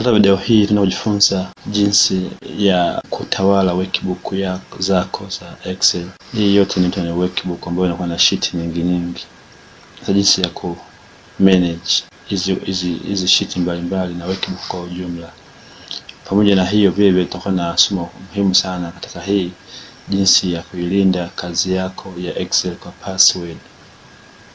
Katika video hii tunajifunza jinsi ya kutawala workbook zako za Excel. Hii yote ni workbook ambayo inakuwa na sheet nyingi. Sasa jinsi ya ku manage hizi sheet mbalimbali na workbook kwa ujumla. Pamoja na hiyo vile tutakuwa na somo muhimu sana katika hii, jinsi ya kuilinda kazi yako ya Excel kwa password.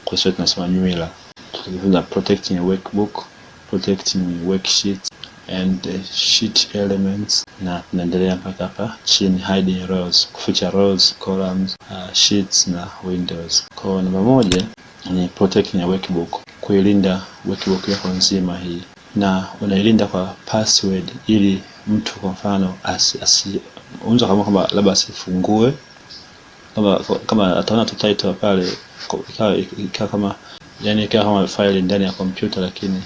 Kwa sababu tunasema nywila. Tutajifunza protecting a workbook, protecting worksheets and sheet elements, na tunaendelea mpaka hapa chini, hiding rows, kuficha rows, columns, sheets na windows. Kwa namba moja ni protecting a workbook, kuilinda workbook yako nzima hii, na unailinda kwa password ili mtu kwa mfano unaweza kama labda asifungue, kama ataona tu title pale ikawa kama kama file ndani ya kompyuta, lakini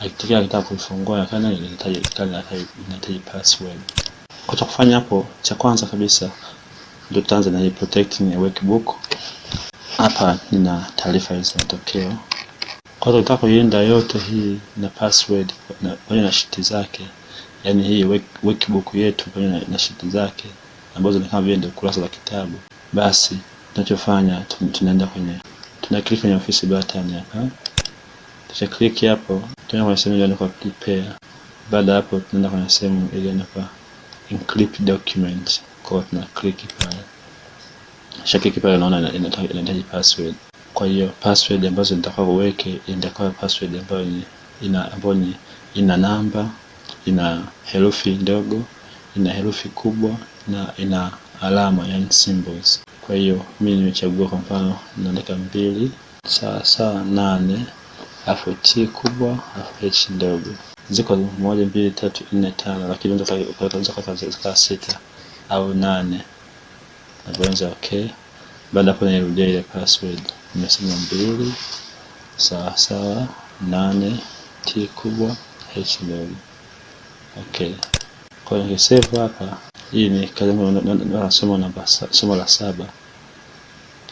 akitaka kufungua kana inahitaji password. Kwa kufanya hapo, cha kwanza kabisa ndio tutaanza na hii protecting a workbook. Hapa nina taarifa hizi matokeo. Kwa hiyo tutaka kuilinda yote hii na password pamoja na sheet zake, yani hii workbook yetu pamoja na sheet zake ambazo ni kama vile ndio kurasa za kitabu. Basi tunachofanya tunaenda tuna click kwenye office button hapa. Kisha click hapo, tunaenda kwenye sehemu iliyoandikwa prepare. Baada hapo tunaenda kwenye sehemu iliyoandikwa encrypt document. Kwa tuna click pale. Kisha click pale, unaona inahitaji password. Kwa hiyo password ambazo nitaka uweke itakuwa password ambayo ina namba, ina herufi ndogo, ina herufi kubwa na ina alama, yani symbols. Kwa hiyo mimi nimechagua kwa mfano naandika 2 sawa 8 alafu T kubwa alafu H ndogo. Ziko 1 2 3 4 5, lakini unaweza kuweka 6 au 8. Nabonyeza okay. Baada hapo nirudia ile password. Nimesema 2 sawa 8 T kubwa H ndogo. Okay. Kwa hiyo save hapa. Hii ni somo la 7.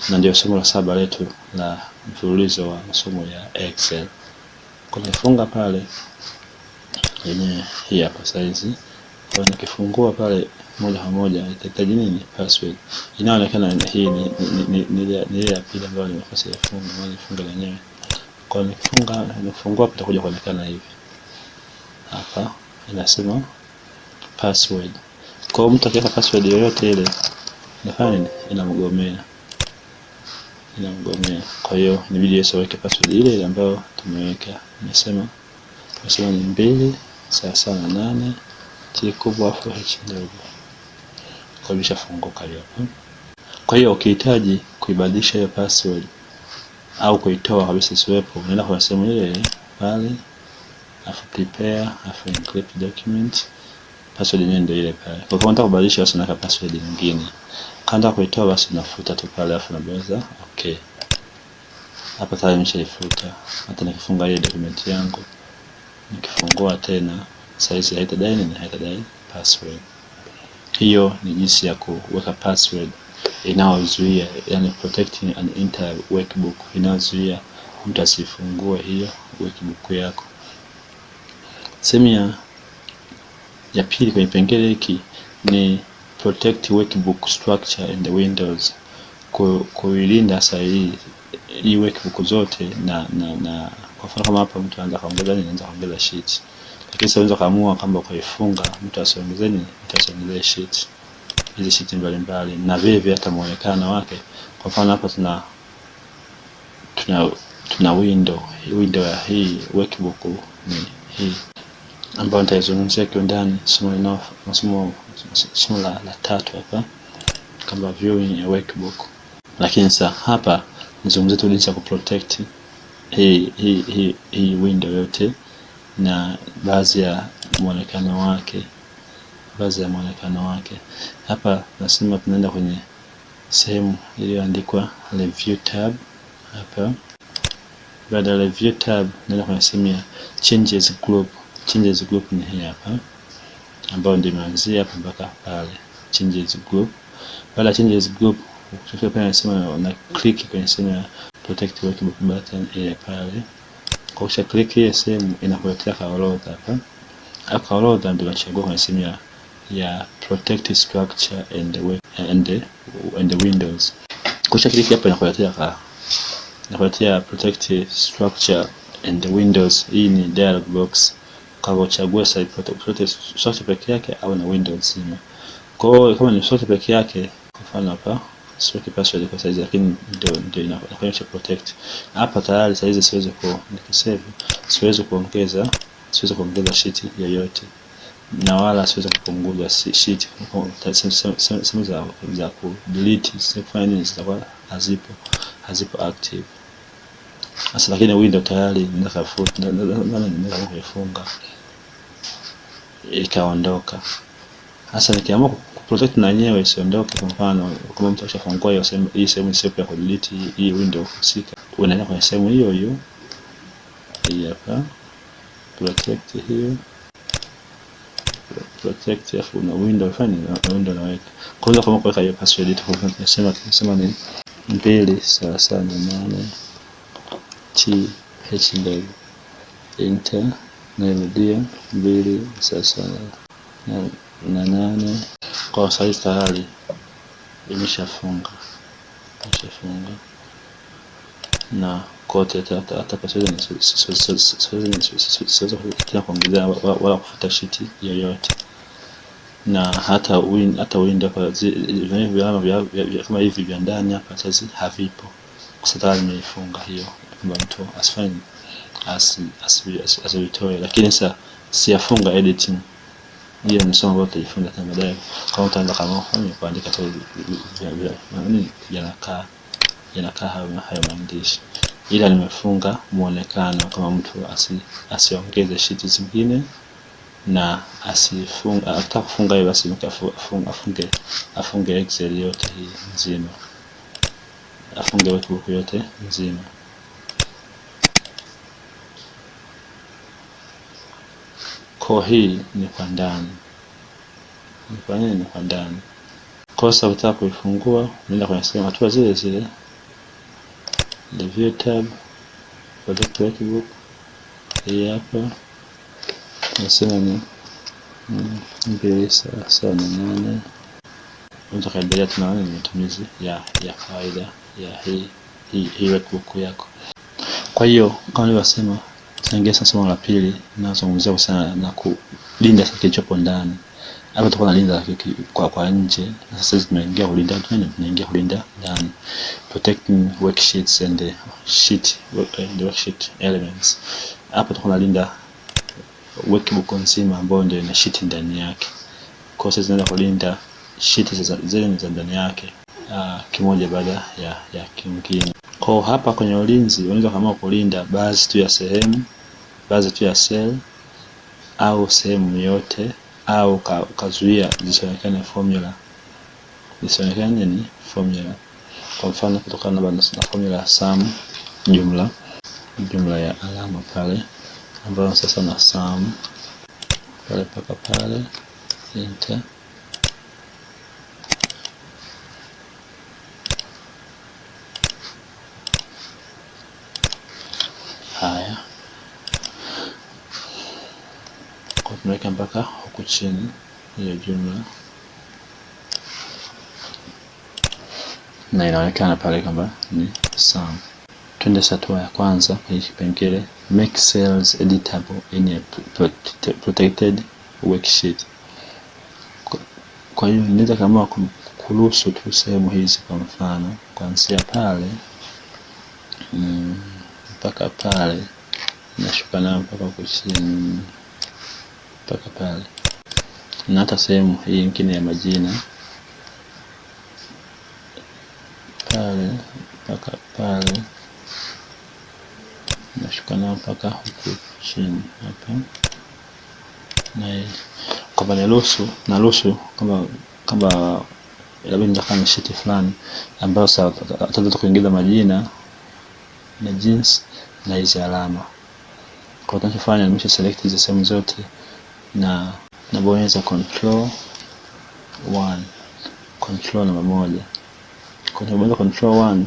Na ndio somo la 7 letu la mfululizo wa masomo ya Excel. Kwa nifunga pale yenye hii hapa size. Kwa nikifungua pale moja kwa moja itahitaji nini? Password. Inaonekana hii ni ile ya pili ambayo nimekosa kufunga, na nifunga yenyewe. Kwa nikifungua itakuja kuonekana hivi. Hapa inasema password. Kwa mtu akiweka password yoyote ile inafanya nini? Inamgomea. Kwa hiyo inabidi yeye aweke password ile ambayo tumeweka. Nimesema ni 2 sawa 8 T kubwa alafu H ndogo. Kwa hiyo funguka hiyo. Kwa hiyo ukihitaji kuibadilisha hiyo password au kuitoa kabisa isiwepo, unaenda kwa sehemu ile pale, alafu prepare, alafu encrypt document. Password yenyewe ndio ile pale. Kwa kama unataka kubadilisha basi unaweka password nyingine. Kama unataka kuitoa basi unafuta tu pale alafu unabonyeza okay. Hapa tayari nimeshaifuta. Hata nikifunga ile document yangu, nikifungua tena size haitadai password. Hiyo ni jinsi ya kuweka password inayozuia, yani protecting an entire workbook, inayozuia mtu asifungue hiyo workbook yako. Sehemu ya pili kwenye kipengele hiki ni protect workbook structure and the windows. Kuilinda sasa hii workbook zote na kwa mfano kama hapa mtu anaanza kuongeza sheet. Lakini sasa unaweza kaamua kwamba kuifunga mtu asiongeze sheet. Hizi sheet mbalimbali na vile hata muonekano wake. Kwa mfano hapa tuna window ya hii workbook ni hii ambayo nitaizungumzia kwa ndani somo la 3 hapa kama viewing a workbook. Lakini sasa hapa nizungumzie tu jinsi ya kuprotect hii window yote na baadhi ya muonekano wake. Hapa nasema tunaenda kwenye sehemu iliyoandikwa review tab hapa. Baada ya review tab naenda kwenye sehemu ya changes group. Changes group ni hii hapa ambayo ndio imeanzia hapa mpaka pale changes group. Baada ya changes group ukifika pale nasema na click kwenye sehemu ya protect workbook button ile pale. Kwa kisha click hiyo sehemu inakuletea orodha hapa. Hapa orodha ndio nachagua kwenye sehemu ya protect structure and the windows. Kisha kliki hapa inakuletea protect structure and the windows. Hii ni dialog box. Kwa uchague sasa protect structure peke yake au na windows nzima. Kwa hiyo kama ni structure peke yake, kwa mfano hapa siweki password kwa size, lakini ndio inafanya protect. Hapa tayari size siwezi kuongeza sheet yoyote, na wala siwezi kupunguza sheet. Sehemu za ku delete sifanye zitakuwa hazipo active sasa, lakini window tayari naweza kuifunga ikaondoka. Sasa nikiamua kuprotect na yenyewe isiondoke, kwa mfano kama mtu ashafungua hii sehemu ya ku delete hii window husika, unaenda kwenye sehemu hiyo hii hapa protect, hiyo protect, afu na window fani na window naweka. Kwanza kama kuweka hiyo password tunasema ni 2/8 TH enter, narudia 2/8. Kwa sasa tayari imeshafunga na kote hata password siwezi kuongezea wala kufuta sheet yoyote, na hata window kwa kama hivi vya ndani hapa sasa havipo, kwa sababu nimeifunga hiyo kwamba mtu asifanye asivitoe. Lakini sasa siyafunga editing, hiyo ni somo ambalo tutajifunza tena baadaye. Kama utaanza kama kuandika tu yanakaa hayo maandishi, ila nimefunga muonekano kama mtu asiongeze sheet zingine, na ataka kufunga hiyo basi afunge Excel yote hii nzima, afunge workbook yote nzima. Kwa hii ni kwa ndani, ni kwa ndani. Kosa utaka kuifungua, unaenda kwenye sehemu hatua zile zile, the view tab, protect workbook. Hii hapa nasema ni 2/8. Unaweza kuendelea tena na matumizi ya kawaida ya hii workbook yako. Kwa hiyo kama nilivyosema, tunaingia sasa somo la pili, nazungumzia kuhusiana na kulinda kilichopo ndani. Hapa tutakuwa nalinda kwa nje, na sasa tunaingia kulinda ndani, protecting worksheets and the worksheet elements. Hapa tutakuwa nalinda workbook nzima ambayo ndio ina sheet ndani yake. Kwa sasa tunaenda kulinda sheet zile za ndani yake kimoja baada ya kingine. Kwa hapa kwenye ulinzi unaweza kama kulinda baadhi tu ya sehemu, baadhi tu ya cell, au sehemu yote, au ukazuia zisionekane formula. Kwa mfano kutokana na formula sum, jumla ya alama pale, ambayo sasa na sum pale paka pale enter. Haya, kwa tunaweka mpaka huku chini hiyo jumla, na inaonekana pale kama ni sum. Twende hatua ya kwanza kwenye kipengele make cells editable in a protected worksheet. Kwa hiyo ninaweza kama kuruhusu tu sehemu hizi, kwa mfano kuanzia pale mpaka pale, nashuka nayo mpaka huko chini mpaka pale, na hata sehemu hii nyingine ya majina pale mpaka pale, nashuka nayo mpaka huko chini hapa. Na kwa naruhusu kama labda kama sheet fulani ambayo sasa ataanza kuingiza majina na jinsi na hizo alama. Kwa tunachofanya ni nimesha select hizo sehemu zote, na nabonyeza control namba 1. Kwa nabonyeza control 1,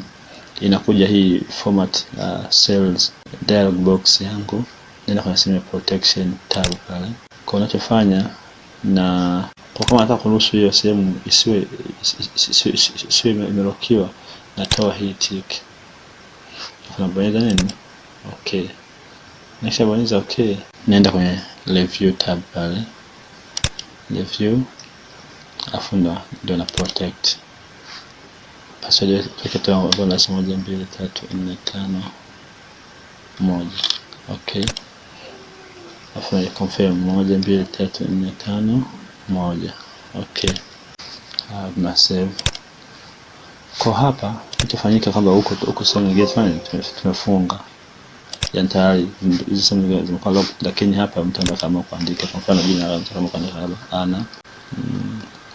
inakuja hii format cells dialog box yangu, nenda kwenye sehemu ya protection tab pale, Kwa unachofanya, na kwa kama nataka kuruhusu hiyo sehemu isiwe imelokiwa, natoa hii tick. Tunabonyeza nini? Okay. Nikishabonyeza okay, naenda kwenye review tab pale. Review, afu ndo na protect. Password yake ambayo nasema 123451. Okay. Afu na confirm 123451. Okay. Na save. Kwa hapa kitafanyika kwamba huko sehemu nyingine tumefunga. Yani tayari hizo sehemu nyingine zimekuwa locked, lakini hapa mtu kama kuandika kwa mfano jina la mtu kama kuandika hapa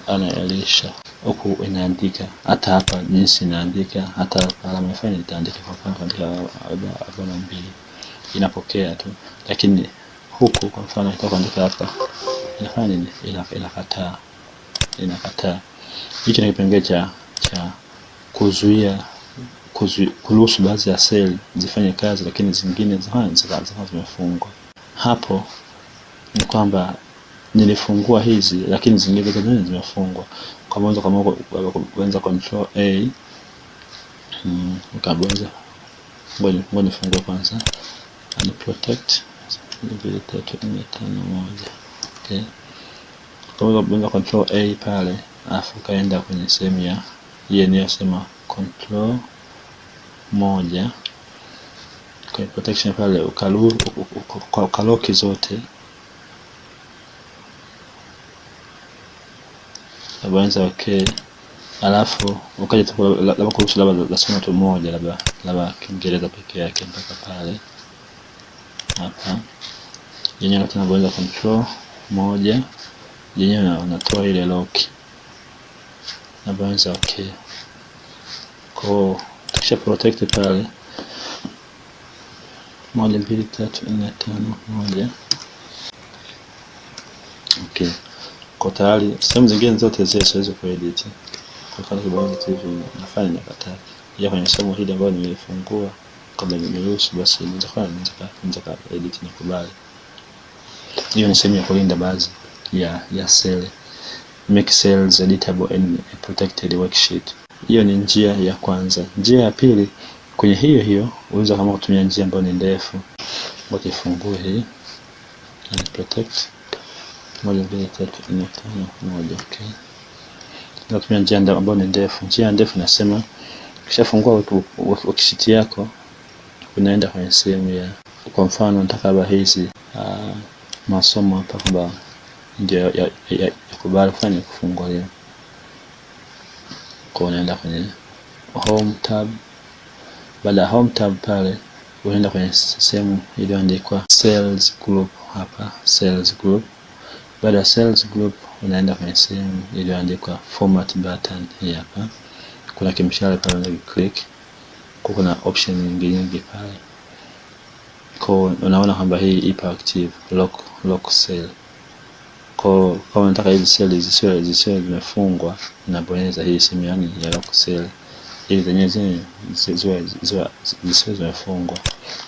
Ana Elisha, huku inaandika hata hapa jinsi inaandika, hata alama ifanye itaandika kwa mfano kuandika 42 inapokea tu, lakini huku kwa mfano nataka kuandika hapa inafanya nini? Inakataa. Hicho ni kipengele cha kuzuia kuruhusu baadhi ya seli zifanye kazi, lakini zingine zimefungwa. Hapo ni kwamba nilifungua hizi lakini zingine zimefungwa. Kwa mwanzo kama kuanza control A, ukabonyeza ngoja nifungue kwanza and protect 23451. Okay, kwa kubonyeza control A pale, afu kaenda kwenye sehemu ya hii inayosema control 1 kwa protection pale, ukaloki zote, abonyeza okay, alafu ukaja labda kuruhusu labda somo tu moja, labda Kiingereza pekee yake mpaka pale hapa. Yenyewe tunabonyeza control 1, yenyewe unatoa ile lock, nabonyeza okay. Kwa kisha protect pale 123451. Okay, kwa tayari sehemu zingine zote zile siwezi kuedit. Kwa mfano kibonyeza hivi nafanya nakataa. Ya kwenye somo hili ambalo nimefungua kabla nimeruhusu, basi nitafanya edit na kubali. Hiyo ni sehemu ya kulinda baadhi ya cell, make cells editable and protected worksheet. Hiyo ni njia ya kwanza. Njia ya pili, kwenye hiyo unaweza kama kutumia njia ambayo ni ndefu. Ukifungue hii and protect 123451. Okay, natumia njia ambayo ni ndefu. Njia ndefu nasema ukishafungua worksheet yako, unaenda kwenye sehemu ya, kwa mfano nataka hapa hizi masomo hapa kwamba ndio ya kubali kufanya kufungua hiyo. Kwa unaenda kwenye home tab. Baada ya home tab pale, unaenda kwenye sehemu iliyoandikwa cells group hapa, cells group. Baada ya cells group, unaenda kwenye sehemu iliyoandikwa format button hii hapa. Kuna kimshale pale unaweza click. Kuna option nyingi pale. Kwa unaona kwamba hii ipo active, lock cell. Kwa kama unataka hizi cell zisiwe zimefungwa, unabonyeza hii sehemu yani ya lock cell ili zenyewe zisiwe zimefungwa.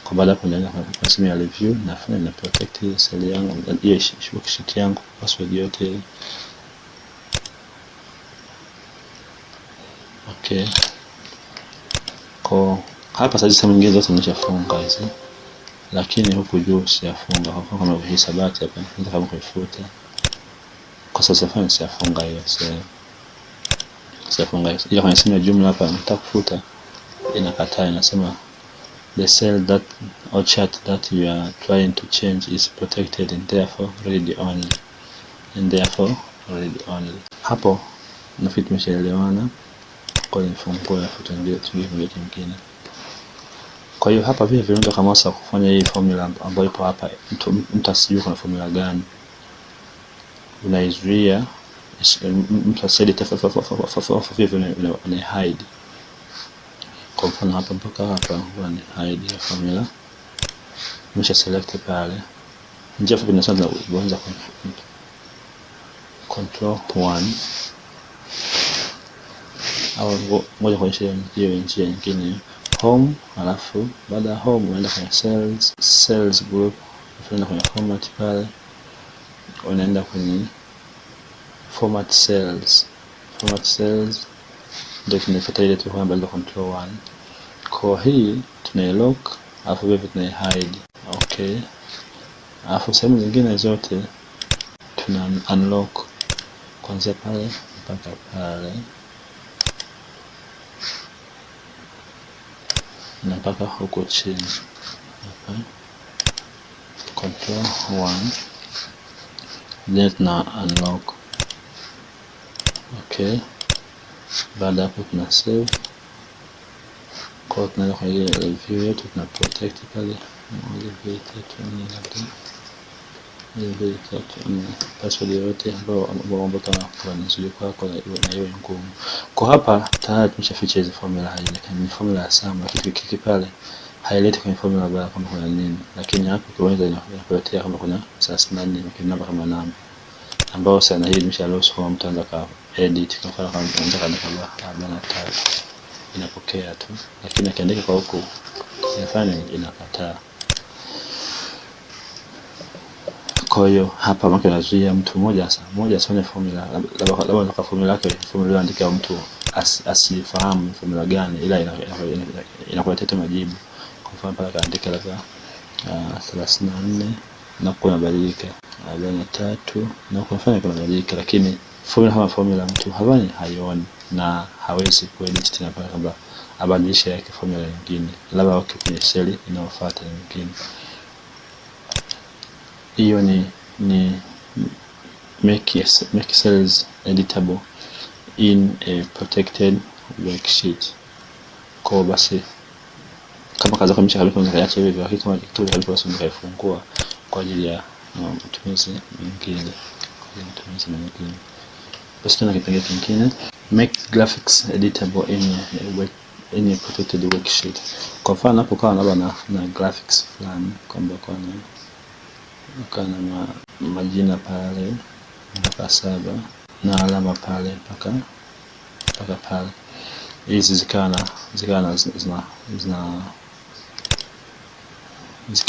Kwa baada hapo ndio kwa sehemu ya review nafanya na protect hii cell yangu, hiyo worksheet yangu, password yote. Okay, kwa hapa sasa sehemu nyingine zote nimeshafunga hizi, lakini huku juu sijafunga. Kwa kama hisabati hapa nataka kama kuifuta, kwa sasa fanya sijafunga hiyo sehemu. Ila kwenye sehemu ya jumla hapa nataka kufuta, inakataa, inasema the cell that or chart that you are trying to change is protected and therefore read only. Hapo nafikiri tumeshaelewana. Kwa nifungue hapo tuingie kingine. Kwa hiyo hapa vile viungo kama sasa kufanya hii formula ambayo ipo hapa, mtu asijue kuna formula gani, unaizuia mtu asije vile una hide. Kwa mfano hapa mpaka hapa ni hide ya formula, nimesha select pale. Njia fupi nasema kuanza control 1 au moja kwa njia nyingine home, alafu baada ya home unaenda kwenye cells group, unaenda kwenye format pale, unaenda kwenye format cells. Format cells ndio tunafuata ile tu kwamba control 1. Kwa hii tuna lock alafu vile tuna hide. Okay. Alafu sehemu zingine zote tuna unlock kuanzia pale mpaka pale na mpaka huko chini. Okay. Control 1 then tuna unlock. Okay. Baada hapo tuna save. Kwa tunaenda kwa ile view yetu tuna protect pale password yote ambayo kwa nzuri kwako na hiyo ngumu. Kwa hapa tayari tumeshaficha hizo formula hii, lakini ni formula ya sum, lakini kiki pale haileti kwenye formula bara kama kuna nini, lakini hapo kiweza inakuletea kama kuna 34 lakini namba kama namba ambao sana hii nimesharuhusu kwa mtu anaweza ka edit kwa mfano kama unataka kama 43 inapokea tu, lakini akiandika kwa huko inafanya inakataa. Kwa hiyo hapa maki nazuia mtu mmoja asome formula, labda unataka formula yake formula andika mtu asifahamu formula gani, ila inakuletea tu majibu. Kwa mfano pale kaandika labda 34 na kuna badilika 43 na kwa mfano kuna badilika, lakini formula kama formula mtu haioni na hawezi kuedit tena pale kwamba abadilishe yake formula nyingine, labda kwenye cell inayofuata nyingine. Hiyo ni make cells editable in a protected worksheet. Kwa basi kama kaza kwa mshaka kama nikaacha hivyo, lakini kama kitu kilipo basi nikaifungua kwa ajili ya matumizi mengine. Basi tuna kipengele kingine, make graphics editable in a protected worksheet. Kwa mfano hapo kwa labda na graphics fulani kwamba kana majina pale mpaka 7 na alama pale mpaka pale, hizi zikana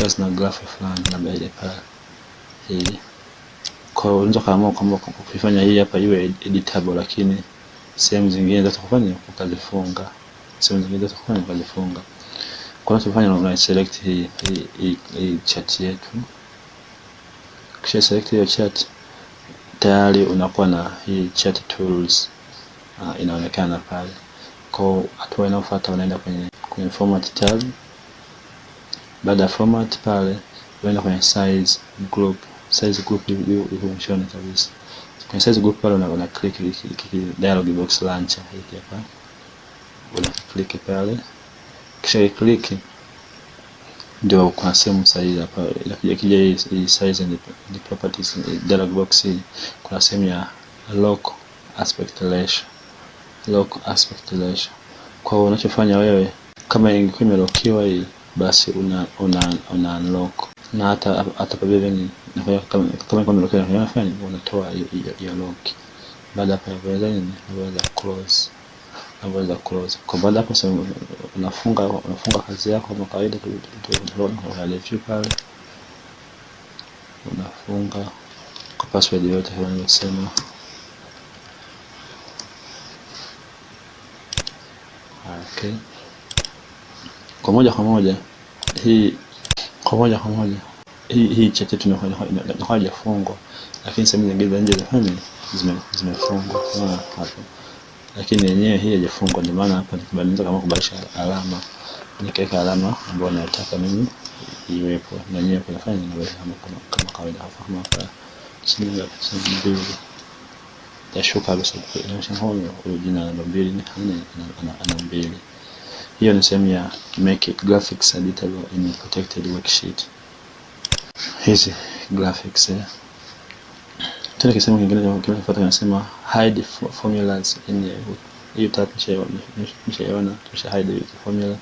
zina graph fulani labda ile pale hii. Kwa hiyo unaweza kama kufanya hii hapa iwe editable, lakini sehemu zingine za kufanya ukazifunga, Kwa hiyo tufanye una select hii chat yetu. Kisha select hiyo chat, tayari unakuwa na hii chat tools inaonekana pale. Kwa hatua inayofuata unaenda kwenye format tab. Baada ya format pale unaenda kwenye size group iko mwishoni kabisa. Kwenye size group pale una click dialog box launcher hiki hapa, una click pale. Kisha click ndio kuna sehemu sahihi hapa, ikija hii size and the properties dialog box, kuna sehemu ya lock aspect ratio. Kwa hiyo unachofanya wewe kama ingekuwa imelokiwa hii, basi una unlock, na hata pale ni kama imelokiwa unafanya unatoa hiyo lock. Baada hapo unaweza close. Kwa baada hapo sasa unafunga kazi yako kama kawaida tu review pale, unafunga kwa password yote kama nilivyosema. Okay. Kwa moja hii chat yetu inakuwa hajafungwa, lakini sehemu nyingine za nje zimefungwa hapo, lakini yenyewe hii haijafungwa. Ndio maana hapa nikibadilisha kama kubadilisha alama, nikaweka alama ambayo nataka mimi iwepo, na yenyewe kunafanya inaweza kama kawaida hapa, kama hapa chini ya mbili tashuka basi inaonyesha hono jina namba 2 ana 2. Hiyo ni sehemu ya make graphics editable in a protected worksheet. Hizi graphics tuna kisema kingine kinachofuata kinasema hide formulas in hiyo tab. Mshaona tusha hide formula,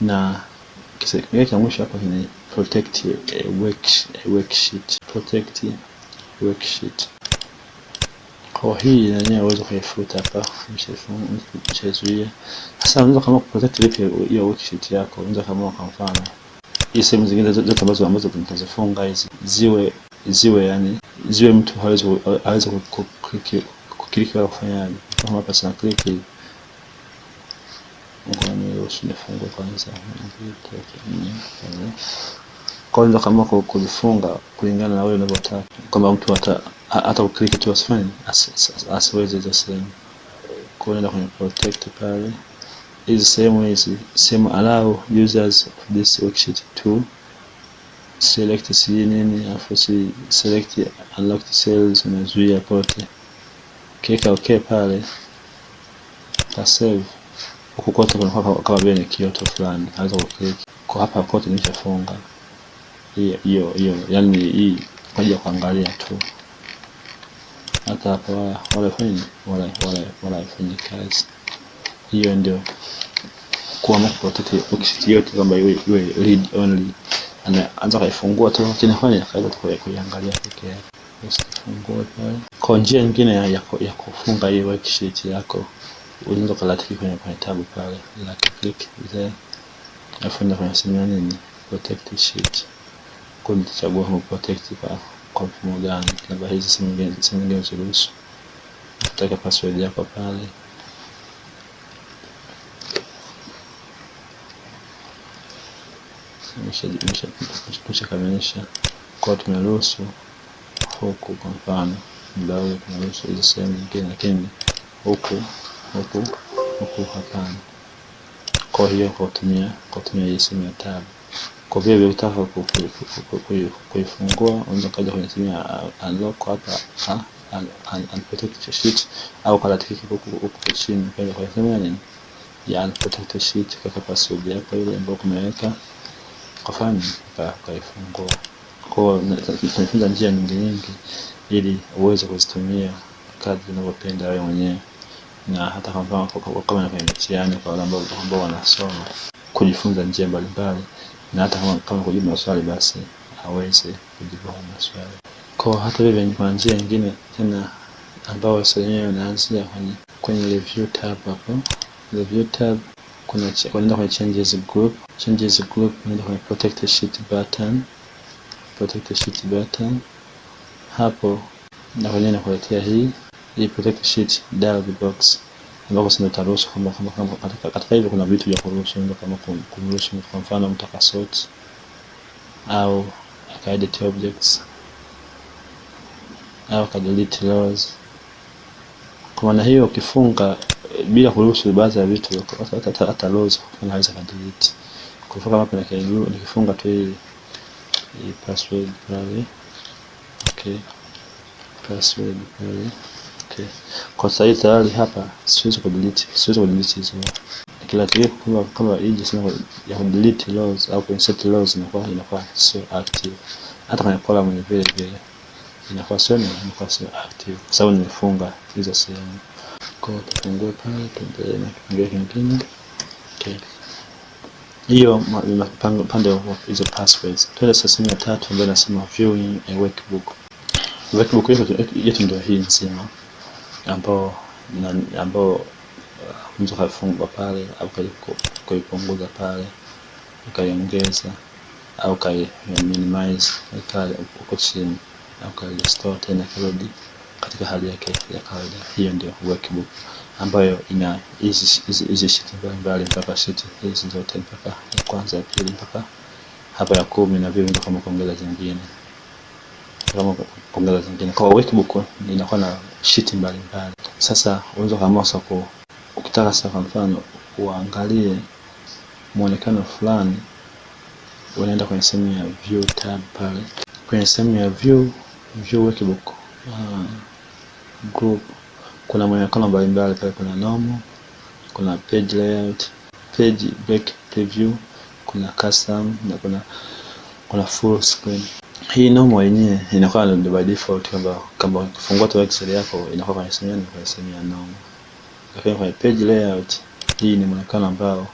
na kile cha mwisho hapa ni protect worksheet. Kwa hii yenyewe uweze kuifuta hapa, mshazuia. Sasa unaweza kama protect vipi hiyo worksheet yako, unaweza kama kwa mfano hii sehemu zingine zote ambazo tunazifunga hizi ziwe mtu hawezi kuklik wala kufanyaje. Kama hapa sina click hii, nifungue kwanza. Kwanza kama kulifunga kulingana na wewe unavyotaka, kama mtu hata uklik tu asifanye asiweze hizo sehemu. Kwa hiyo kwenye protect pale, hizi sehemu allow users of this worksheet to select nini, afu select unlocked cells, unazuia pote. Kika okay pale ta save huko kote, kuna kama vile kioto fulani naweza kuklik. Kwa hapa kote nimeshafunga hiyo, yani hii kwa ajili ya kuangalia tu, hata hapa wala ifanye kazi. Hiyo ndio kuamua protect worksheet yote kwamba iwe read only. Anaanza kaifungua tu kinafanya kazi tu kuiangalia pekee yake. Usifungua pale. Kwa njia nyingine ya kufunga hiyo worksheet yako, unaweza kulatiki kwenye tab pale, click there, afunda kwenye sehemu nini protect sheet. Kwa nitachagua huko protect kwa mfumo gani, labda hizi sehemu nyingine usiruhusu. Utaweka password yako pale. Tumeshakamilisha. Kwa tumeruhusu huku, kwa mfano mbao tumeruhusu hizo sehemu nyingine, lakini huku hapana. Kwa hiyo kwa kutumia hii sehemu ya tab. Kwa vile unataka kuifungua, unaweza kaja kwenye sehemu ya unlock hapa unprotected sheet, au kala tiki huko chini pale kwa sehemu ya nini ya unprotected sheet, kwa password yako ile ambayo umeweka kufanya kaifungua. Kwa tunafunza njia nyingi ili uweze kuzitumia kadri unavyopenda wewe mwenyewe, na hata kama kwenye mitihani kwa wale ambao wanasoma kujifunza njia mbalimbali, na hata kama kujibu maswali basi aweze kujibu maswali. Kwa hata vile kuna njia nyingine tena ambao wenyewe wanaanzia kwenye review tab hapo. Review tab kuna kwenye changes group, unaenda kwenye protect sheet button. Hapo na kwenye inakuletea hii protect sheet dialog box, ambapo sasa utaruhusu kama katika hivyo kuna vitu vya kuruhusu, ndio kama kuruhusu kwa mfano mtaka sort au edit objects au delete rows. Kwa maana hiyo ukifunga bila kuruhusu baadhi ya vitu, hata rows unaweza delete. Kwa mfano hapa nikifunga tu hii password pale, okay, password pale, okay. Kwa sasa tayari hapa siwezi kudelete hizo. Kila kitu kama hii jinsi ya delete rows au insert rows inakuwa sio active. Hata kwenye column vile inakuwa sio active kwa sababu nimefunga hizo sehemu. Kwa tufungue pale, tuendelee na kipengele kingine. Okay. Hiyo pande wa hizo passwords. Tuende sasa sehemu ya 3 ambayo inasema viewing a workbook. Workbook yetu ndio hii nzima ambao mtu kafungwa pale au kuipunguza pale, ukaiongeza au kai minimize pale uko chini, au kai restore tena kurudi katika hali yake ya kawaida. Hiyo ndio workbook ambayo ina hizi sheet mbalimbali mpaka sheet hizi zote mpaka ya kwanza, ya pili mpaka hapa ya 10, na vile kama kuongeza zingine Kwa workbook inakuwa na sheet mbalimbali. Sasa unaweza kuamua ukitaka sasa kwa mfano uangalie muonekano fulani, unaenda kwenye sehemu ya view tab pale. Kwenye sehemu ya view workbook group kuna muonekano mbalimbali pale. Kuna normal, kuna page layout, page break preview, kuna custom na kuna full screen. Hii normal yenyewe inakuwa ndio by default, kama ukifungua tu Excel yako inakuwa kwenye sehemu ya normal. Lakini kwenye page layout, hii ni muonekano ambao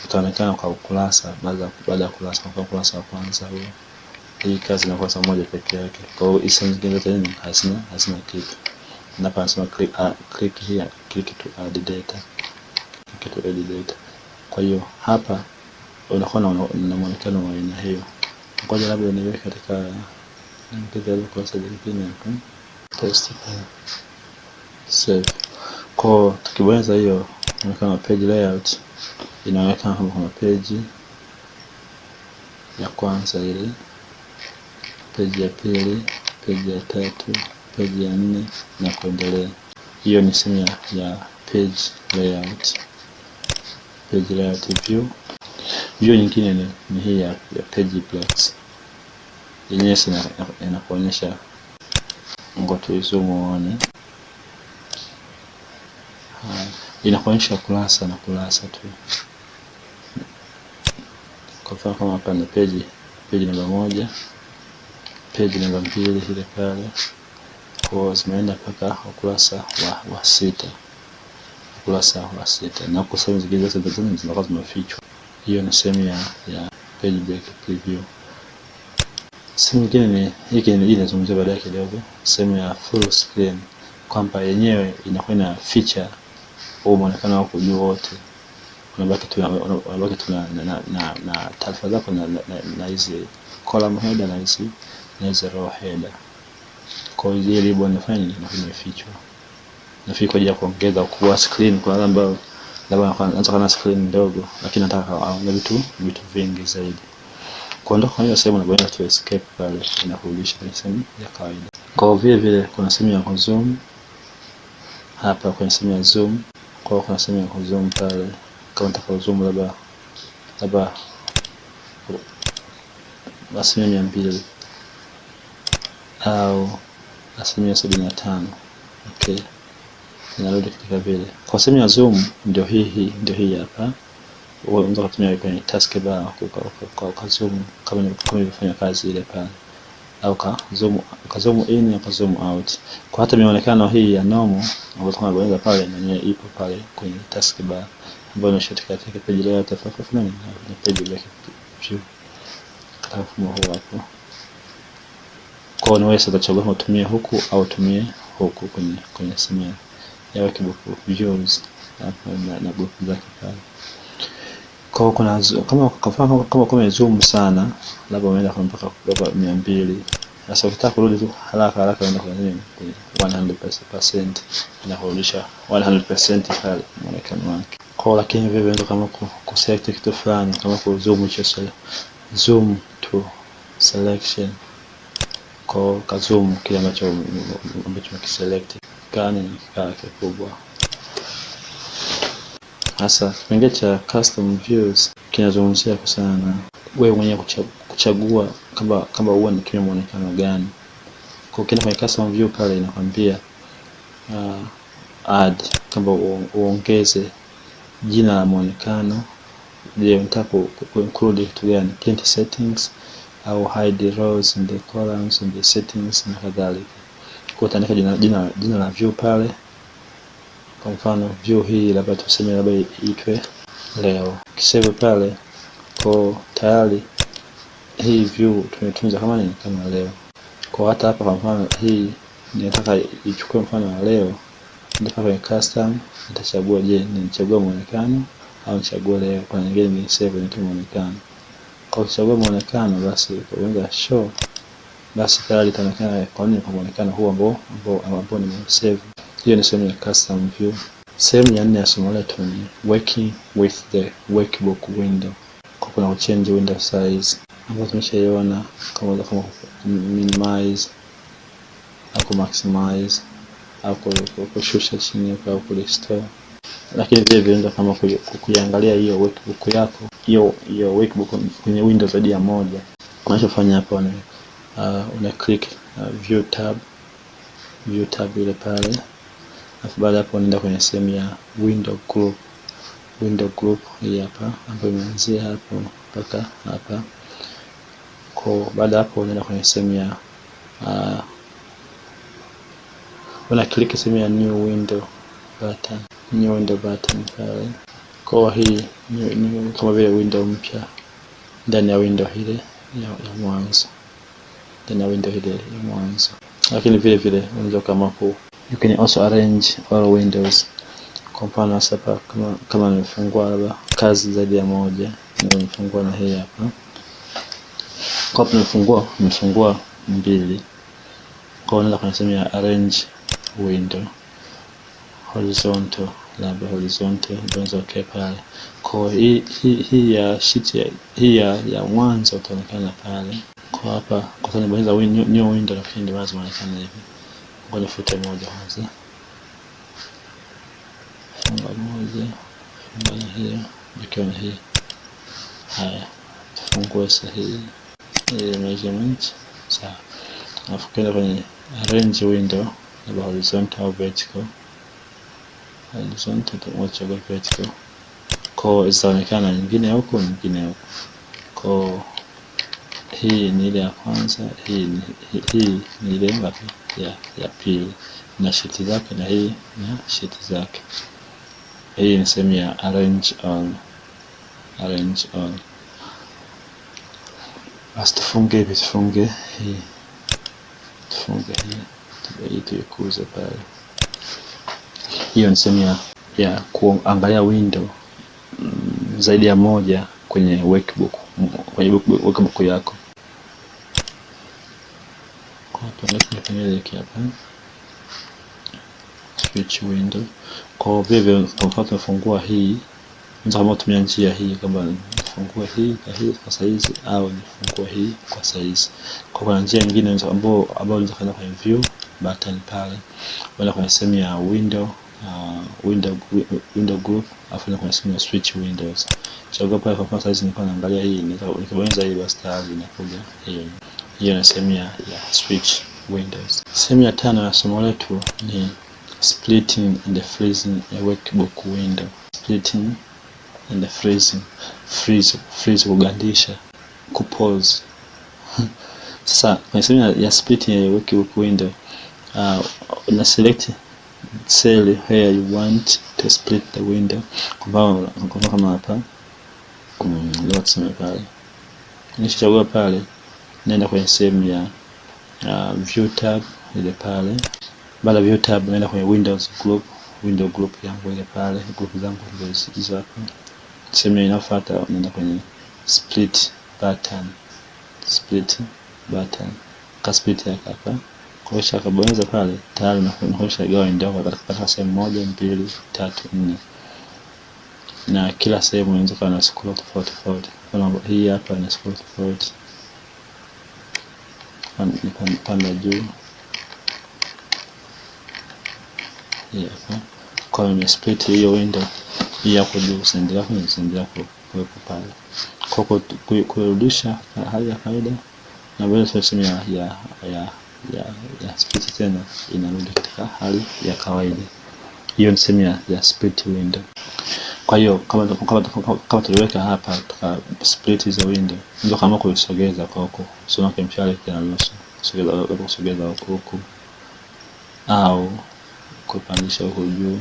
utaonekana kwa ukurasa baada ya ukurasa wa kwanza huo. Hii kazi inakuwa saa moja pekee yake. Kwa hiyo hizo zingine zote hazina kitu. Hapa nasema click here, click to add data. Kwa hiyo hapa unakuwa na muonekano wa aina hiyo. Ngoja labda niweke katika naongeza ile kurasa nyingine hapa, paste pale, save. Kwa tukibonyeza hiyo kama page layout inaonekana kama kuna page ya kwanza ile, page ya pili, page ya tatu, page ya 4 na kuendelea. Hiyo ni sehemu ya page layout. Page layout view. View nyingine ni hii ya page blocks. Yenyewe inakuonyesha, ngoja tuizoom uone. Inakuonyesha kurasa na kurasa tu. Kwa mfano kama hapa ni page namba 1, page namba 2 ile pale. Kwa zimeenda mpaka ukurasa wa 6. Ukurasa wa 6. Na kwa sehemu zingine zote zinakuwa zimefichwa. Hiyo ni sehemu ya page break preview. Sehemu nyingine ni hiki inazungumzia baadaye kidogo, sehemu ya full screen, kwamba yenyewe inakuwa ina feature au muonekano wako juu wote. Unabaki tu na taarifa zako na hizi column header na hizi row header. Kwa hiyo ile ribbon inafanya inafichwa. Nafikiri kwa ajili ya kuongeza ukubwa wa screen kwa wale ambao labda anaanza na screen ndogo lakini nataka aone vitu vingi zaidi. Kuondoka hiyo sehemu unabonyeza tu escape pale, inakurudisha kwenye sehemu ya kawaida. Kwa vile kuna sehemu ya zoom hapa, kwenye sehemu ya zoom, kwa kuna sehemu ya zoom pale, kama unataka zoom labda asilimia 200 au asilimia 75. Okay, inarudi katika vile. Kwa sehemu ya zoom ndio hii hapa. Unaweza kutumia kwenye taskbar kwa zoom kama nilivyofanya kazi ile pale, au ka zoom in na ka zoom out. Kwa hata mionekano hii ya normal ambayo tunabonyeza pale na ipo pale kwenye taskbar ambayo ni shortcut katika page layout fulani na page break view kama mfumo huu hapo. Kwa unaweza kuchagua utumie huku au utumie huku kwenye sehemu ya workbook views hapo na group zake pale. Kwa kuna kama zoom sana, labda umeenda mpaka 200. Sasa ukitaka kurudi tu haraka unaenda kwa nini 100%, inakurudisha 100% pale muonekano wake. Kwa lakini vile ndio kama kuselect kitu fulani, kama ku zoom to selection, kwa ka zoom kile ambacho umekiselect gani kikawa kikubwa. Hasa kipengele cha custom views kinazungumzia sana wewe mwenyewe kuchagua kama uwe unatumia muonekano gani. Kwa ukienda kwenye custom view pale inakwambia add, kama uongeze jina la muonekano. Je, unataka ku-include kitu gani? Print settings au hide rows and the columns and the settings na kadhalika. Kwa utaandika jina la view pale. Kwa mfano view hii labda tuseme labda iitwe leo. Kisave pale, kwa tayari hii view tumetunza kama nini, kama leo. Kwa hata hapa kwa mfano hii ninataka ichukue mfano wa leo, nitafanya kwenye custom, nitachagua je, nichague muonekano au nichague leo. Kwa nyingine ni save ni muonekano. Kwa kuchagua muonekano basi kuanza show, basi tayari itaonekana kwa nini kwa muonekano huu ambao nimesave. Hiyo ni sehemu ya custom view. Sehemu ya 4 ya somo letu ni working with the workbook window. Kwa kuna change window size ambayo tumeshaiona, kama minimize au maximize au kushusha chini au restore. Lakini vile vile kama kuiangalia hiyo workbook yako, hiyo workbook kwenye window zaidi ya moja, unachofanya hapo ni una click view tab ile pale. Alafu baada hapo unaenda kwenye sehemu ya window group hii hapa ambayo imeanzia hapo mpaka hapa. Kwa baada hapo unaenda kwenye sehemu ya una click sehemu ya new window button pale. Kwa hii ni kama vile window mpya ndani ya window ile ya mwanzo. Lakini vile vile unaweza kama you can also arrange all windows. Kwa mfano hapa kama nimefungua labda kazi zaidi ya moja, nimefungua na hii hapa. Kwa nimefungua mbili. Kwa unaweza kwenye sehemu ya arrange window horizontal, labda horizontal unaweza okay pale. Kwa hii ya sheet hii ya mwanzo utaonekana pale. Kwa hapa kwa sababu bonyeza new window lakini ndio lazima ionekane hivi. Ngoja fute moja kwanza. Funga moja. Funga hiyo. Nikiona hii. Haya. Tufungue sahihi. Measurement. Sawa. Alafu kwenda kwenye arrange window labda horizontal au vertical. Horizontal tuachagua vertical. Kwa itaonekana nyingine huko nyingine huko. Kwa hii ni ile ya kwanza, hii ni ile ngapi ya pili na sheet zake, na hii na sheet zake. Hii ni sehemu ya arrange on. Basi tufunge hivi, tufunge hii tuikuze pale. Hiyo ni sehemu ya kuangalia window zaidi ya moja kwenye workbook yako. Kwa tuangalie hapa switch window. Kwa vile kwa mfano tunafungua hii, unaweza kama kutumia njia hii kama nifungua hii kwa size au nifungua hii kwa size. Kwa kuna njia nyingine ambayo unaweza kwenda kwenye view button pale, wala kwenye sehemu ya window group, afu kwenye sehemu ya switch windows. Chagua pale kwa size nilikuwa naangalia hii, nikibonyeza hii basi tayari inakuja hiyo ni sehemu ya switch windows. Sehemu ya 5 ya somo letu ni splitting and freezing a workbook window. Splitting and freezing. Freeze kugandisha, kupause. Sasa kwenye sehemu ya splitting a workbook window, una select cell where you want to split the window. Kwa kama hapa leo tuseme pale, nishachagua pale, naenda kwenye sehemu ya view tab ile pale. Baada ya view tab naenda kwenye window group yangu ile pale, group zangu hizo hapo. Sehemu inayofuata naenda kwenye split button. Ka split hapa. Kwa hiyo kabonyeza pale tayari unaonyesha gawa window katika sehemu 1, 2, 3, 4. Na kila sehemu inaweza kuwa na scroll tofauti. Kama hii hapa ina scroll tofauti. Panda juu. Hapa. Kwa hiyo split hiyo window hii hapo juu, usiendelea kuwepo pale. Kwa kurudisha hali ya kawaida na bado sehemu ya split tena inarudi katika hali ya kawaida. Hiyo ni sehemu ya split window. Kwa hiyo kama tuliweka hapa split hizo window, ndio kama kuisogeza kwa huko, sio kama mshale kinaruhusu kusogeza huko au kupandisha huko juu.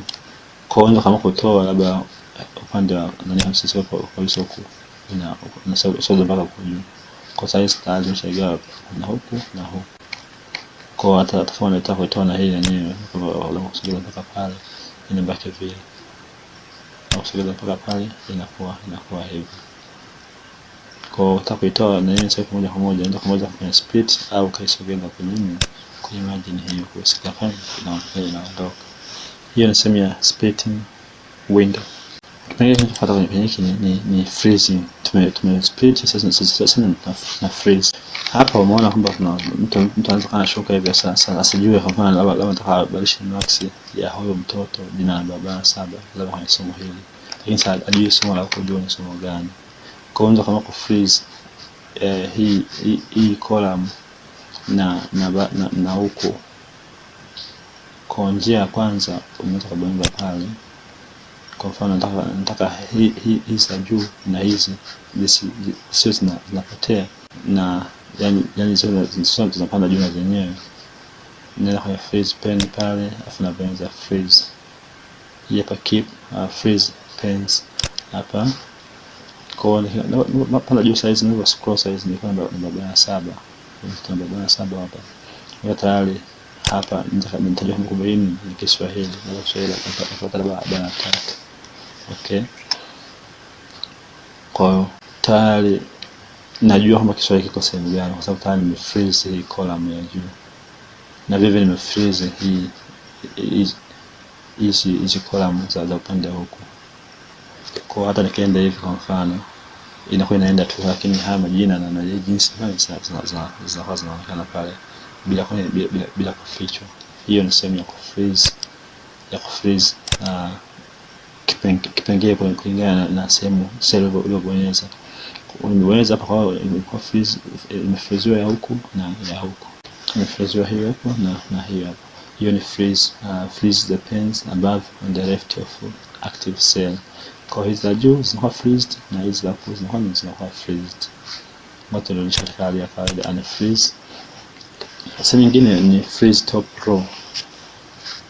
Kwa hiyo kama kutoa labda upande wa nani hamsini kwa hizo huko na sogeza mpaka huko juu. Kwa size tayari mshagawa na huku na huku. Kwa hata tofauti nataka kutoa na hii yenyewe kama kusogeza mpaka pale inabaki vile. Na kusogeza mpaka pale inakuwa hivi. Kwa nataka kuitoa na hii sasa moja kwa moja ndio kama kwenye split au kaisogeza kwenye margin hiyo kwa sababu inaondoka. Hiyo ni sehemu ya splitting window. Kipengele kinachofuata kwenye hiki ni freezing. Tume split sasa na freeze. Hapa umeona kwamba kuna mtu anaweza kana shuka hivi sasa asijue kwa mfano labda nataka kubadilisha max ya huyo mtoto jina la baba 7 labda kwenye somo hili. Lakini sasa ajue somo la kujua ni somo gani. Kwa hiyo kama ku freeze hii column na huko. Kwa njia ya kwanza unaweza kubonyeza pale. Kwa mfano nataka hii za juu na hizi sio zinapotea na yani sio zinapanda juu na zenyewe. Nenda kwenye freeze pen pale afu nabonyeza freeze. Hii hapa keep freeze pens hapa. Kwa hiyo panda juu size ni scroll size ni kwamba ni 7. Ndio 7 hapa. Kwa tayari hapa nitajua kubaini ni Kiswahili na Kiswahili kwa labda 3. Okay. Kwa tayari najua kama Kiswahili kiko sehemu gani, kwa sababu tayari nimefreeze hii column ya juu na vivyo nimefreeze hizi column za upande huku. Kwa hata nikienda hivi kwa mfano inakuwa inaenda tu, lakini haya majina na jinsi zinaonekana pale bila kufichwa. Hiyo ni sehemu ya kufreeze kipengele kulingana na sehemu cell uliyobonyeza. Unaweza hapa kwa ilikuwa imefreeziwa ya huku na ya huku, imefreeziwa hiyo hapo na hiyo hapo. Hiyo ni freeze the pens above on the left of active cell. Kwa hizi za juu zinakuwa freezed na hizi za hapo zinakuwa freezed. Moto ndio hali ya kawaida unfreeze. Sehemu nyingine ni freeze top row.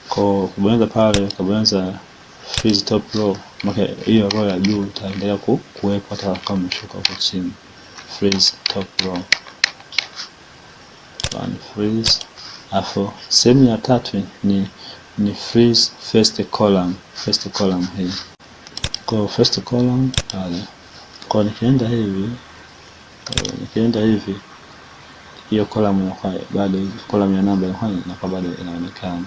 Kwa kubonyeza pale, kubonyeza freeze top row, maana hiyo row ya juu itaendelea kuwepo hata kama umeshuka huko chini. Freeze top row, unfreeze. Afu sehemu ya tatu ni freeze first column hii. Kwa first column pale, kwa nikienda hivi hiyo column inakuwa bado, column ya namba inakuwa bado inaonekana.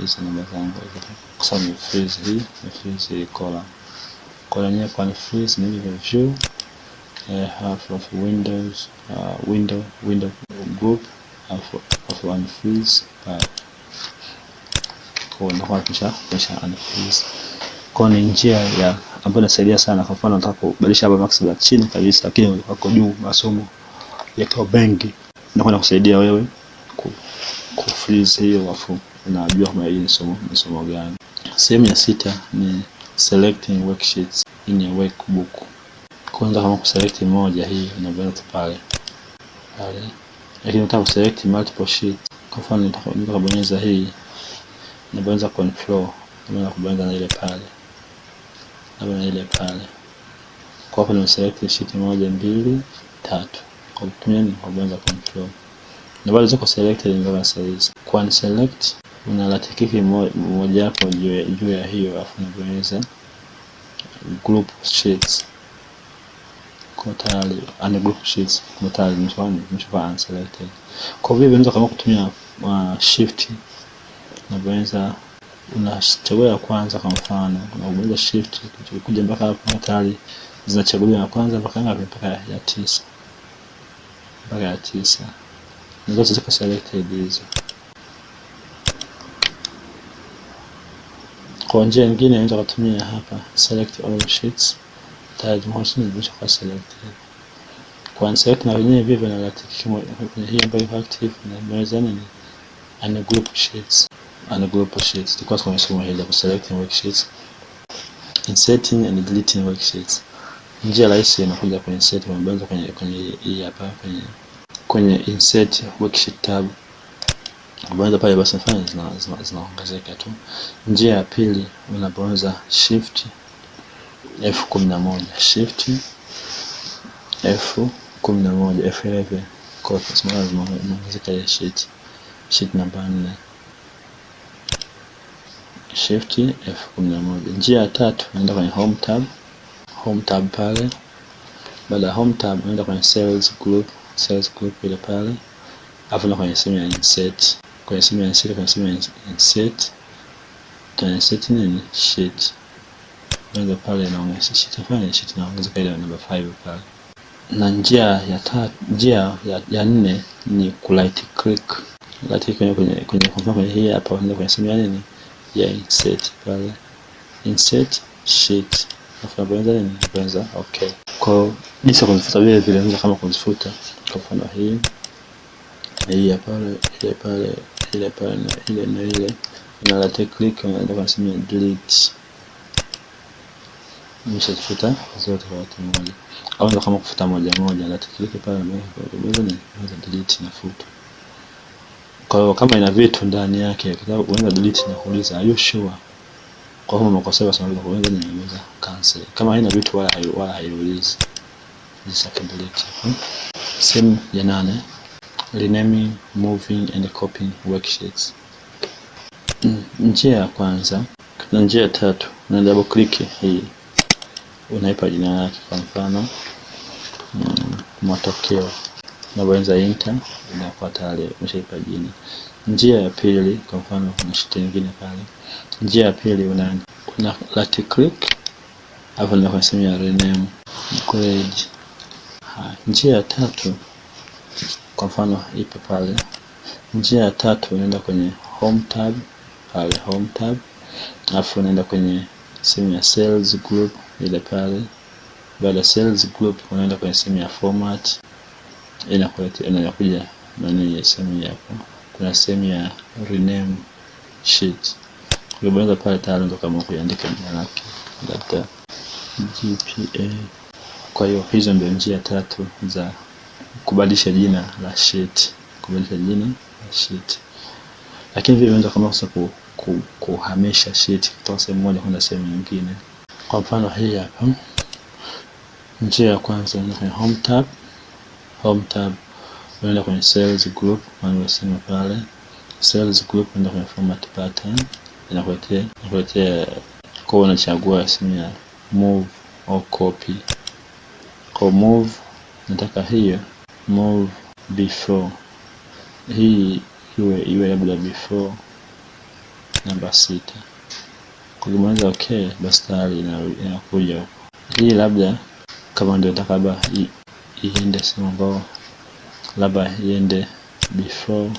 Hizi namba zangu kwa sababu ni freeze hii column. Kwa yenyewe kwa ni freeze ni view half of window group of unfreeze pale. Kwa inakuwa kisha unfreeze. Kwa ni njia ya ambayo inasaidia sana. Kwa mfano nataka kubadilisha hapa max ya chini kabisa, lakini wako juu masomo yakiwa bengi, inakwenda kusaidia wewe ku freeze hiyo, afu unajua kama hii ni somo gani. Sehemu ya 6 ni selecting worksheets in a workbook. Kwanza kama kuselect moja hii unabonyeza pale. Lakini unataka kuselect multiple sheets. Kwa mfano nitaka kubonyeza hii, nabonyeza control, nabonyeza kubonyeza na ile pale. Kwa hapo nimeselect sheet 1 2 3. Kwa kutumia kubonyeza control. Na bado ziko selected ndio size. Kwa select unalatiki moja hapo juu ya hiyo, afu unabonyeza group sheets. Kwa tayari ana group sheets kwa tayari nimeshapa unselected. Kwa hivyo unaweza kama kutumia shift, unabonyeza unachagua ya kwanza. Kwa mfano unabonyeza shift kuja mpaka hapo tayari zinachaguliwa ya kwanza mpaka ya 9. Mpaka ya 9. Zote ziko selected hizo. Kwa njia nyingine unaweza kutumia hapa select all sheets. Tayari zimeshakuwa selected. Kwa select na wenyewe vivyo na latiki kwenye hii ambayo active na imeweza nini ungroup sheets. Tukao kwenye somo hili la selecting worksheets, inserting and deleting worksheets. Njia rahisi inakuja kwenye insert, unabonyeza kwenye hii hapa kwenye insert worksheet tab. Unabonyeza pale basi fanya zinaongezeka tu. Njia ya pili unabonyeza shift F11, shift F11, F11 kwa sababu zinaongezeka ya sheet namba 4. Shift F11. Njia ya tatu unaenda kwenye home tab pale. Baada ya home tab unaenda kwenye sales group ile pale. Alafu na kwenye sehemu ya insert. Kwenye sehemu ya insert nini sheet. Unaweza pale inaongeza sheet file, sheet inaongezeka ile namba 5 pale. Na njia ya 4 ni ku right click. Kwenye hii hapa unaenda kwenye sehemu ya nini ya insert pale, insert sheet. Alafu unabonyeza nini, unabonyeza okay. Kwa jinsi kuzifuta vile unaweza kama kuzifuta, kwa mfano hii hapa ile pale na ile na right click, unaenda kwenye sehemu ya delete. Nimeshafuta zote kwa wakati mmoja. Au unaweza kama kufuta moja right click pale na unaweza delete na futa. Kwa hiyo kama ina vitu ndani yake, unaweza delete na kuuliza are you sure. Kwa hiyo umekosewa sana, unaweza cancel. Kama haina vitu wala haiulizi, just delete. Sehemu ya 8 renaming, moving and copying worksheets. Njia ya kwanza na njia ya tatu, una double click hii, unaipa jina lake. Kwa mfano matokeo. Unabonyeza enter, inakuwa tayari umeshaipa jina. Njia ya pili, kwa mfano kuna sheet nyingine pale. Njia ya pili una right click, hapo ndio kwenye sehemu ya rename grade. Njia ya tatu, kwa mfano ipo pale. Njia ya tatu unaenda kwenye home tab, pale home tab, alafu unaenda kwenye sehemu ya sales group ile pale. Baada ya sales group unaenda kwenye sehemu ya format, inakuja nani sehemu hapo. Kuna sehemu ya rename sheet. Ukibonyeza pale tayari ndio kama kuandika jina lake, labda GPA. Kwa hiyo hizo ndio njia tatu za kubadilisha jina la sheet, Lakini vile unaweza kama kuhamisha sheet kutoka sehemu moja kwenda sehemu nyingine. Kwa mfano hii hapa, njia ya kwanza ni kwenye home tab, unaenda kwenye sales group, unasema pale sales group, unaenda kwenye format pattern, inakuletea kwa unachagua sehemu ya move au copy. Kwa move nataka hiyo move before, hii iwe labda before namba 6. Ukibonyeza okay, basi tayari inakuja huko. Hii labda kama ndio nataka labda iende sehemu ambao labda iende before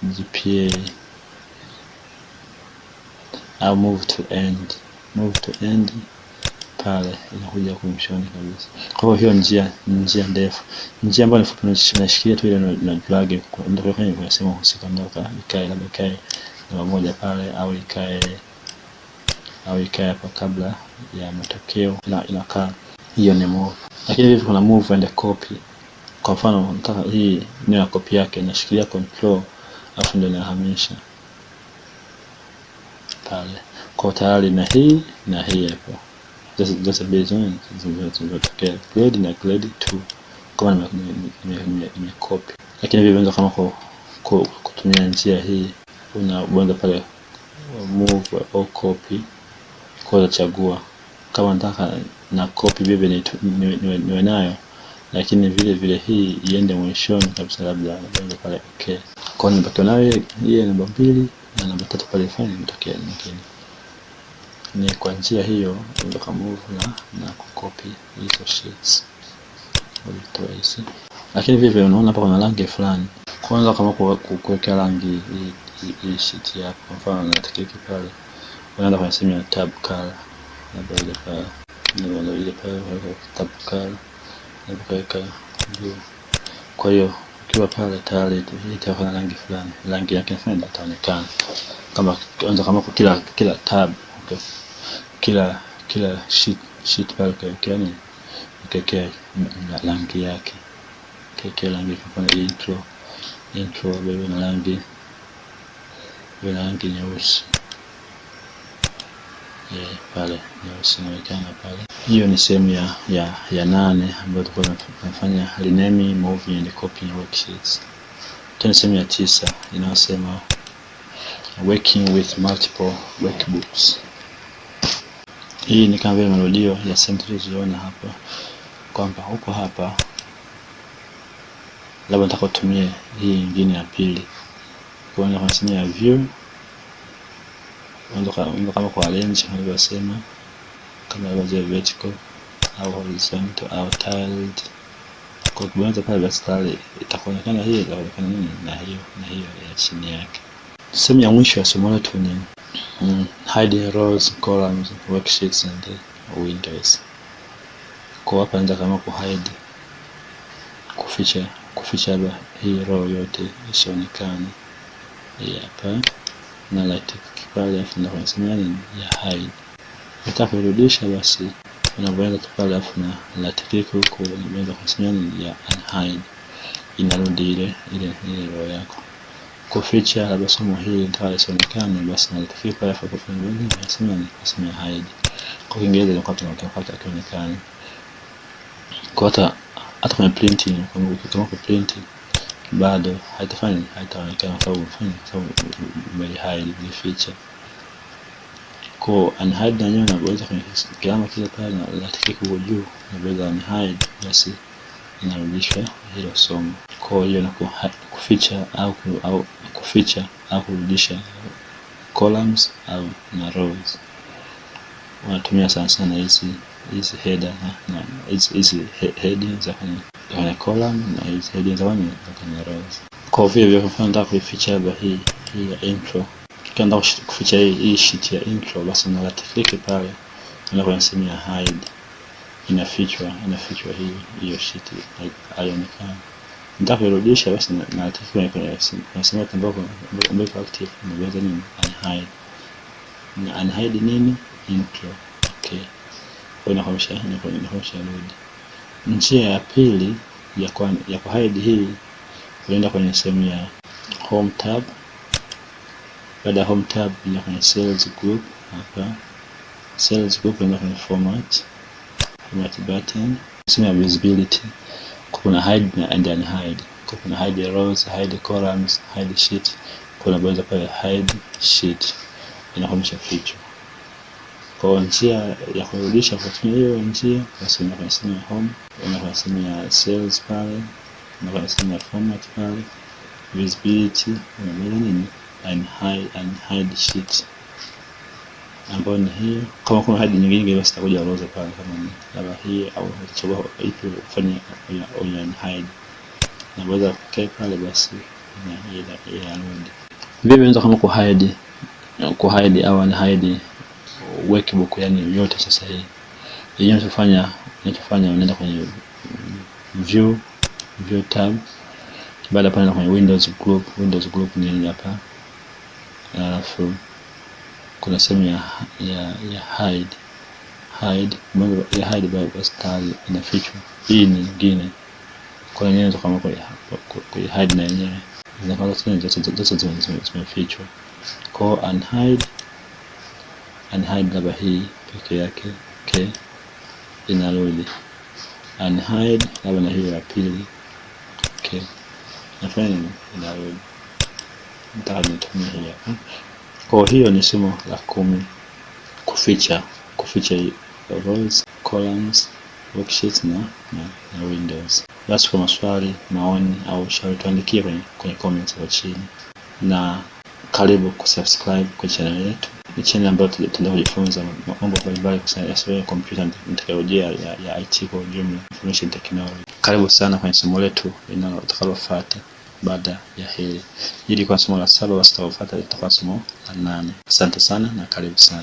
GPA au move to end pale inakuja kumshoni kabisa. Kwa hiyo njia ndefu. Njia ambayo ni fupi unashikilia tu ile na drag ndio kwenye sehemu husika, ndio ikae labda ikae namba moja pale au ikae hapa kabla ya matokeo inakaa. Hiyo ni move. Lakini hivi kuna move and copy. Kwa mfano nataka hii ni ya copy yake, nashikilia control afu ndio nahamisha pale. Kwa tayari na hii hapo. Just a base one zinatokea grade na grade 2 kama nimecopy. Lakini hivi unaweza kama kutumia njia hii, unabonyeza pale move au copy, kwa chagua kama nataka na copy vipi niwe nayo, lakini vile hii iende mwishoni kabisa, labda unabonyeza pale okay. Kwa nini nibaki nayo hii namba 2 na namba 3 pale fine imetokea nyingine. Ni kwa njia hiyo unaweza move na kucopy hizo sheets twice. Lakini vile unaona hapa kuna rangi fulani. Kwanza kama kuweka rangi hii sheet yako, kwa mfano nataka pale, unaenda kwenye sehemu ya tab color, na ile pale tab color na kuweka blue. Kwa hiyo ukiwa pale tayari itakuwa na rangi fulani, rangi yake fulani itaonekana kama kwanza kama kila tab, okay. Kila sheet pale kwa ni kekea rangi yake, kekea rangi kwa intro bebe na rangi nyeusi pale nyeusi inaonekana pale. Hiyo ni sehemu ya 8 ambayo tulikuwa tunafanya renaming, moving and copying worksheets. Tena sehemu ya 9 inasema working with multiple workbooks. Hii ni kama vile marudio ya sehemu tulizoona hapa, kwamba huko hapa labda nataka kutumia hii nyingine ya pili. Kwa hiyo kwa sehemu ya view unaweza kama kwa arrange wanavyosema, kama labda vertical au horizontal au tiled. Kwa kubonyeza pale basi tayari itaonekana hii, itaonekana nini na hiyo ya chini yake. Sehemu ya mwisho ya somo letu ni hide rows, columns, worksheets and windows. Kwa hapa ndio kama hide, kuficha hii row yote isionekane. Hii hapa na right pale, afu na unasema ya hide. Nataka kurudisha, basi unabonyeza pale afu na right click huko, unaweza kusema ya unhide, inarudi ile row yako. Kuficha labda somo hili nataka lisionekane, basi na right click pale afu kufungua unasema hide. Kwa Kiingereza inakuwa tunakipata kionekane. Kwa hata kwenye printing, kama print bado haitaonekana sababu hide ni feature. Kwa unhide na nyuma unaweza kwenye kama kile pale na right click huko juu, unaweza unhide, basi inarudishwa hilo somo. Kwa hiyo na kuficha au kuficha au kurudisha columns au na rows. Wanatumia sana hizi header na hizi headings za kwenye column na hizi headings za kwenye rows. Kwa vile nataka kuificha labda hii ya intro. Ukienda kuficha hii sheet ya intro, basi una right click pale, unaenda kwenye sehemu ya hide, inafichwa hiyo sheet haionekani. Nataka kuirudisha, basi na right click kwenye sehemu ambayo iko active, unaweza nini unhide. Na unhide nini? Intro. Okay. Kwa inakwamisha load. Njia ya pili ya kuhide hii, unaenda kwenye sehemu ya home tab. Baada ya home tab ina kwenye sales group hapa. Sales group ina kwenye format button. Sehemu ya visibility kuna hide and unhide. Kuna hide rows, hide columns, hide sheet. Kuna baweza pale hide sheet inaonyesha feature. Kwa njia ya kurudisha kwa kutumia hiyo njia, basi ina kwenye sehemu ya home, ina kwenye sehemu ya sales pale, ina kwenye sehemu ya format pale, visibility unaweza nini unhide sheet ambayo ni hiyo. Kama kuna hide nyingine basi itakuja orodha pale, kama ni labda hii au utachagua ipi ufanye unhide na baweza kukaa pale, basi ina load. Vipi unaweza kama kuhide au unhide workbook, yani yote. Sasa hii yenyewe tunafanya unaenda kwenye view tab. Baada pale kwenye Windows group ni hapa, alafu kuna sehemu ya hide basi tayari ina feature. Hii ni nyingine kwa yenyewe kama kwa hide na yenyewe zinapaswa tena zote zimefichwa. Kwa unhide labda hii peke yake, okay, ina load. Unhide labda na hiyo ya pili, okay, nafanya ina load. Nataka nitumie hii hapa. Kwa hiyo ni somo la 10, kuficha rows, columns, worksheets na windows. Basi kwa maswali, maoni au ushauri tuandikie kwenye comments hapo chini, na karibu kusubscribe kwa channel yetu. Ni channel ambayo tutaenda kujifunza mambo mbalimbali kuhusu kompyuta na teknolojia ya IT kwa ujumla, information technology. Karibu sana kwenye somo letu linalofuata baada ya hili. Hili kwa somo la 7, basi tutafuata litakuwa somo la 8. Asante sana na karibu sana.